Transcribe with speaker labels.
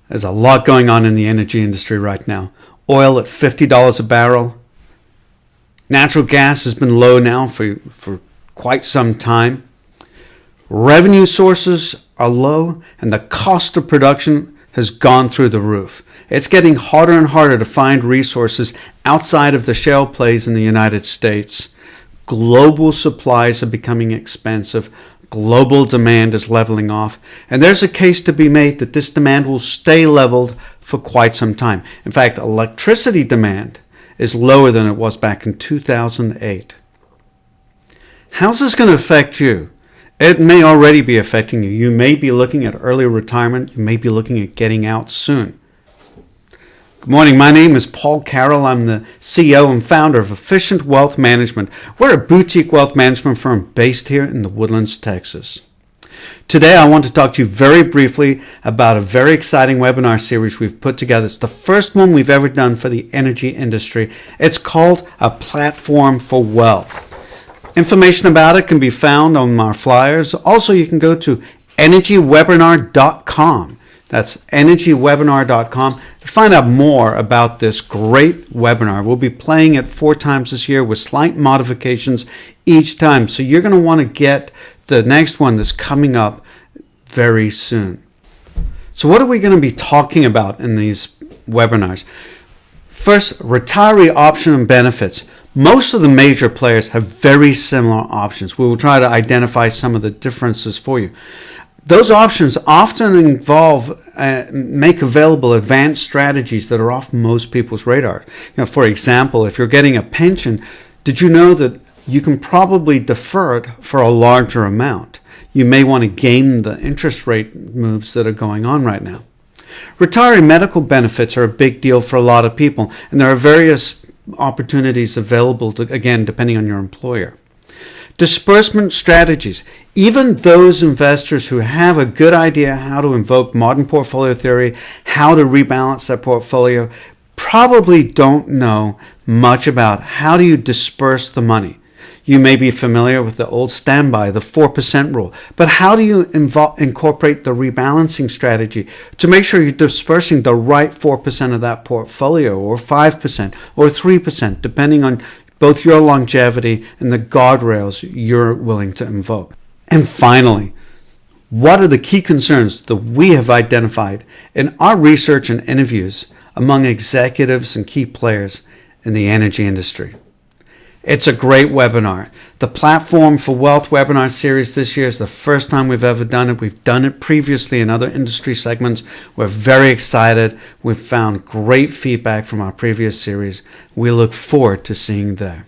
Speaker 1: There's a lot going on in the energy industry right now. Oil at $50 a barrel. Natural gas has been low now for quite some time. Revenue sources are low, and the cost of production has gone through the roof. It's getting harder and harder to find resources outside of the shale plays in the United States. Global supplies are becoming expensive. Global demand is leveling off. And there's a case to be made that this demand will stay leveled for quite some time. In fact, electricity demand is lower than it was back in 2008. How's this going to affect you? It may already be affecting you. You may be looking at early retirement. You may be looking at getting out soon. Good morning. My name is Paul Carroll. I'm the CEO and founder of Efficient Wealth Management. We're a boutique wealth management firm based here in the Woodlands, Texas. Today, I want to talk to you very briefly about a very exciting webinar series we've put together. It's the first one we've ever done for the energy industry. It's called A Platform for Wealth. Information about it can be found on our flyers. Also, you can go to energywebinar.com. That's energywebinar.com to find out more about this great webinar. We'll be playing it 4 times this year with slight modifications each time. So you're going to want to get the next one that's coming up very soon. So what are we going to be talking about in these webinars? First, retiree option and benefits. Most of the major players have very similar options. We will try to identify some of the differences for you. Those options often involve, make available advanced strategies that are off most people's radar. For example, if you're getting a pension, did you know that you can probably defer it for a larger amount? You may want to game the interest rate moves that are going on right now. Retiree medical benefits are a big deal for a lot of people, and there are various opportunities available, again, depending on your employer. Disbursement strategies. Even those investors who have a good idea how to invoke modern portfolio theory, how to rebalance their portfolio, probably don't know much about how do you disperse the money. You may be familiar with the old standby, the 4% rule, but how do you incorporate the rebalancing strategy to make sure you're dispersing the right 4% of that portfolio, or 5%, or 3%, depending on both your longevity and the guardrails you're willing to invoke. And finally, what are the key concerns that we have identified in our research and interviews among executives and key players in the energy industry? It's a great webinar. The Platform for Wealth webinar series this year is the first time we've ever done it. We've done it previously in other industry segments. We're very excited. We've found great feedback from our previous series. We look forward to seeing you there.